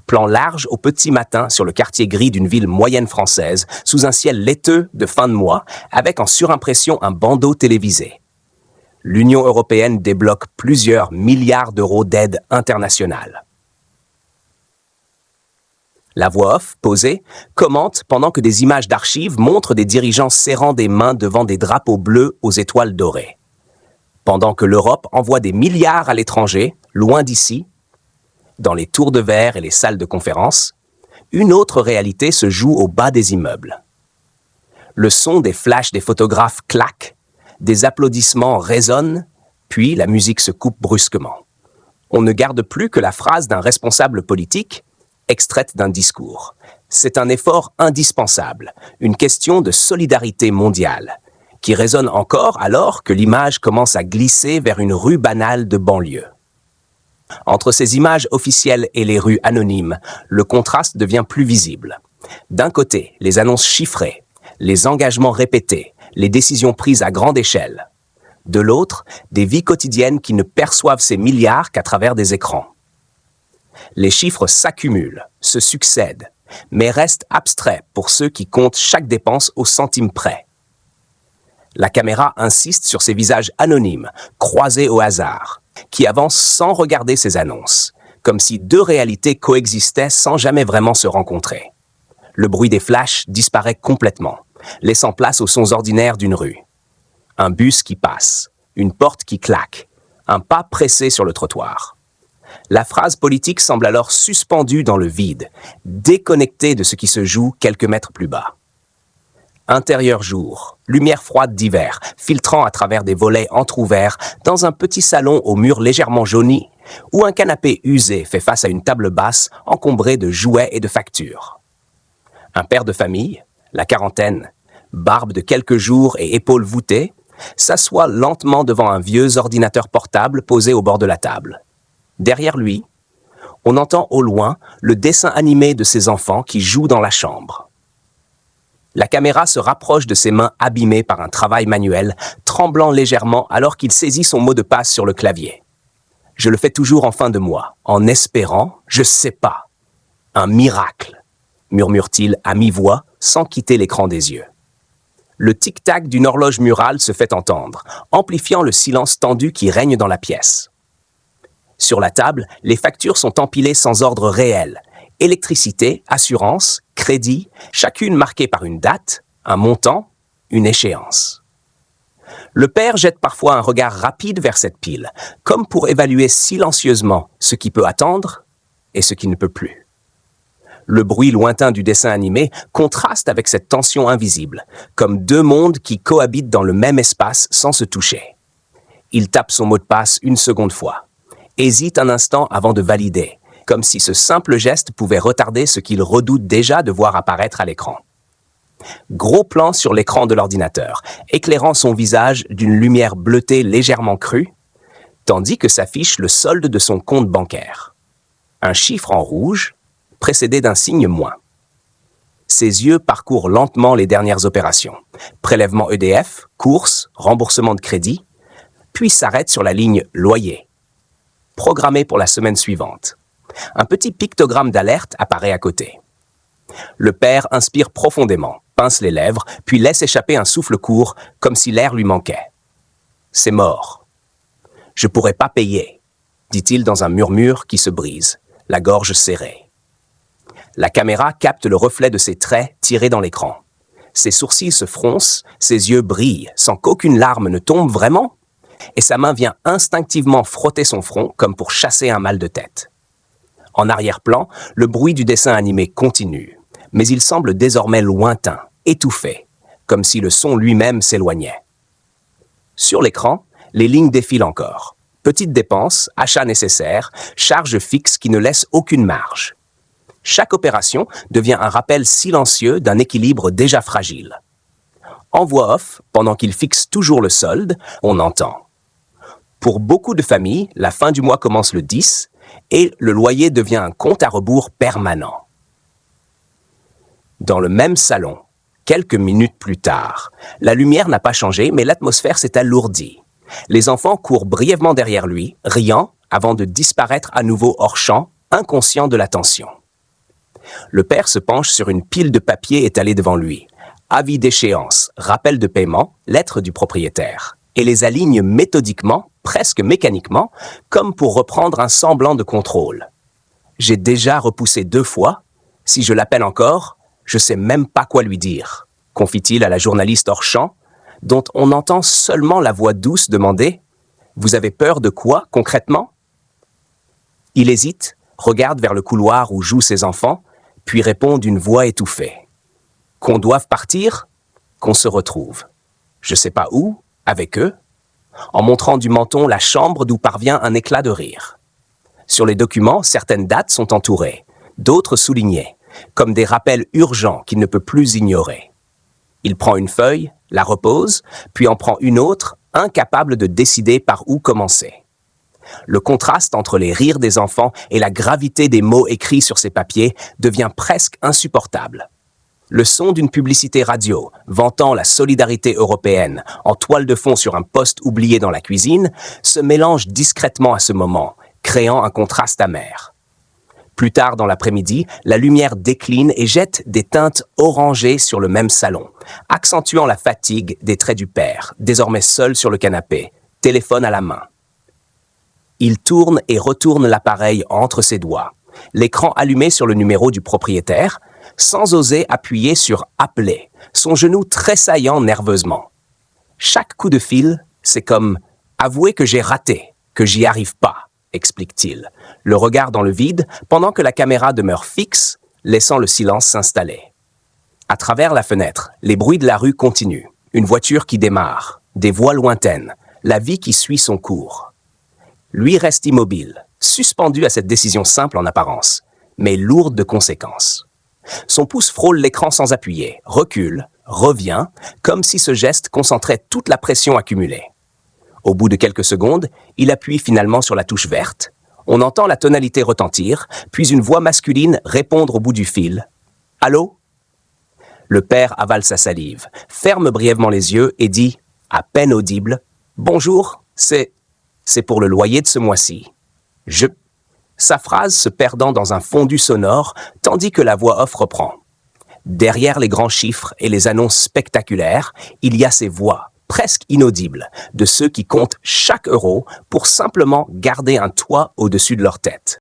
plan large au petit matin sur le quartier gris d'une ville moyenne française, sous un ciel laiteux de fin de mois, avec en surimpression un bandeau télévisé. L'Union européenne débloque plusieurs milliards d'euros d'aide internationale. La voix off, posée, commente pendant que des images d'archives montrent des dirigeants serrant des mains devant des drapeaux bleus aux étoiles dorées. Pendant que l'Europe envoie des milliards à l'étranger, loin d'ici, dans les tours de verre et les salles de conférence, une autre réalité se joue au bas des immeubles. Le son des flashs des photographes claque, des applaudissements résonnent, puis la musique se coupe brusquement. On ne garde plus que la phrase d'un responsable politique, extraite d'un discours. C'est un effort indispensable, une question de solidarité mondiale, qui résonne encore alors que l'image commence à glisser vers une rue banale de banlieue. Entre ces images officielles et les rues anonymes, le contraste devient plus visible. D'un côté, les annonces chiffrées, les engagements répétés, les décisions prises à grande échelle. De l'autre, des vies quotidiennes qui ne perçoivent ces milliards qu'à travers des écrans. Les chiffres s'accumulent, se succèdent, mais restent abstraits pour ceux qui comptent chaque dépense au centime près. La caméra insiste sur ces visages anonymes, croisés au hasard, qui avancent sans regarder ces annonces, comme si deux réalités coexistaient sans jamais vraiment se rencontrer. Le bruit des flashs disparaît complètement, laissant place aux sons ordinaires d'une rue. Un bus qui passe, une porte qui claque, un pas pressé sur le trottoir. La phrase politique semble alors suspendue dans le vide, déconnectée de ce qui se joue quelques mètres plus bas. Intérieur jour, lumière froide d'hiver, filtrant à travers des volets entr'ouverts dans un petit salon aux murs légèrement jaunis, où un canapé usé fait face à une table basse encombrée de jouets et de factures. Un père de famille, la quarantaine, barbe de quelques jours et épaules voûtées, s'assoit lentement devant un vieux ordinateur portable posé au bord de la table. Derrière lui, on entend au loin le dessin animé de ses enfants qui jouent dans la chambre. La caméra se rapproche de ses mains abîmées par un travail manuel, tremblant légèrement alors qu'il saisit son mot de passe sur le clavier. « Je le fais toujours en fin de mois, en espérant, je sais pas. Un miracle », murmure-t-il à mi-voix sans quitter l'écran des yeux. Le tic-tac d'une horloge murale se fait entendre, amplifiant le silence tendu qui règne dans la pièce. Sur la table, les factures sont empilées sans ordre réel. Électricité, assurance, crédit, chacune marquée par une date, un montant, une échéance. Le père jette parfois un regard rapide vers cette pile, comme pour évaluer silencieusement ce qui peut attendre et ce qui ne peut plus. Le bruit lointain du dessin animé contraste avec cette tension invisible, comme deux mondes qui cohabitent dans le même espace sans se toucher. Il tape son mot de passe une seconde fois, hésite un instant avant de valider, comme si ce simple geste pouvait retarder ce qu'il redoute déjà de voir apparaître à l'écran. Gros plan sur l'écran de l'ordinateur, éclairant son visage d'une lumière bleutée légèrement crue, tandis que s'affiche le solde de son compte bancaire. Un chiffre en rouge, précédé d'un signe moins. Ses yeux parcourent lentement les dernières opérations. Prélèvement EDF, course, remboursement de crédit, puis s'arrête sur la ligne loyer. Programmé pour la semaine suivante. Un petit pictogramme d'alerte apparaît à côté. Le père inspire profondément, pince les lèvres, puis laisse échapper un souffle court, comme si l'air lui manquait. C'est mort. Je pourrais pas payer, dit-il dans un murmure qui se brise, la gorge serrée. La caméra capte le reflet de ses traits tirés dans l'écran. Ses sourcils se froncent, ses yeux brillent, sans qu'aucune larme ne tombe vraiment, et sa main vient instinctivement frotter son front comme pour chasser un mal de tête. En arrière-plan, le bruit du dessin animé continue, mais il semble désormais lointain, étouffé, comme si le son lui-même s'éloignait. Sur l'écran, les lignes défilent encore. Petites dépenses, achats nécessaires, charges fixes qui ne laissent aucune marge. Chaque opération devient un rappel silencieux d'un équilibre déjà fragile. En voix off, pendant qu'il fixe toujours le solde, on entend. Pour beaucoup de familles, la fin du mois commence le 10 et le loyer devient un compte à rebours permanent. Dans le même salon, quelques minutes plus tard, la lumière n'a pas changé, mais l'atmosphère s'est alourdie. Les enfants courent brièvement derrière lui, riant, avant de disparaître à nouveau hors champ, inconscients de la tension. Le père se penche sur une pile de papier étalée devant lui. Avis d'échéance, rappel de paiement, lettre du propriétaire. Et les aligne méthodiquement, presque mécaniquement, comme pour reprendre un semblant de contrôle. J'ai déjà repoussé 2 fois. Si je l'appelle encore, je sais même pas quoi lui dire, confie-t-il à la journaliste hors champ, dont on entend seulement la voix douce demander « Vous avez peur de quoi, concrètement ?» Il hésite, regarde vers le couloir où jouent ses enfants, puis répond d'une voix étouffée. « Qu'on doive partir, qu'on se retrouve. Je sais pas où, avec eux ?» en montrant du menton la chambre d'où parvient un éclat de rire. Sur les documents, certaines dates sont entourées, d'autres soulignées, comme des rappels urgents qu'il ne peut plus ignorer. Il prend une feuille, la repose, puis en prend une autre, incapable de décider par où commencer. Le contraste entre les rires des enfants et la gravité des mots écrits sur ces papiers devient presque insupportable. Le son d'une publicité radio, vantant la solidarité européenne, en toile de fond sur un poste oublié dans la cuisine, se mélange discrètement à ce moment, créant un contraste amer. Plus tard dans l'après-midi, la lumière décline et jette des teintes orangées sur le même salon, accentuant la fatigue des traits du père, désormais seul sur le canapé, téléphone à la main. Il tourne et retourne l'appareil entre ses doigts, l'écran allumé sur le numéro du propriétaire, sans oser appuyer sur « Appeler », son genou tressaillant nerveusement. Chaque coup de fil, c'est comme « Avouer que j'ai raté, que j'y arrive pas », explique-t-il, le regard dans le vide pendant que la caméra demeure fixe, laissant le silence s'installer. À travers la fenêtre, les bruits de la rue continuent. Une voiture qui démarre, des voix lointaines, la vie qui suit son cours. Lui reste immobile, suspendu à cette décision simple en apparence, mais lourde de conséquences. Son pouce frôle l'écran sans appuyer, recule, revient, comme si ce geste concentrait toute la pression accumulée. Au bout de quelques secondes, il appuie finalement sur la touche verte. On entend la tonalité retentir, puis une voix masculine répondre au bout du fil. « Allô ?» Le père avale sa salive, ferme brièvement les yeux et dit, à peine audible, « Bonjour, c'est pour le loyer de ce mois-ci. » Sa phrase se perdant dans un fondu sonore, tandis que la voix off reprend. Derrière les grands chiffres et les annonces spectaculaires, il y a ces voix, presque inaudibles, de ceux qui comptent chaque euro pour simplement garder un toit au-dessus de leur tête.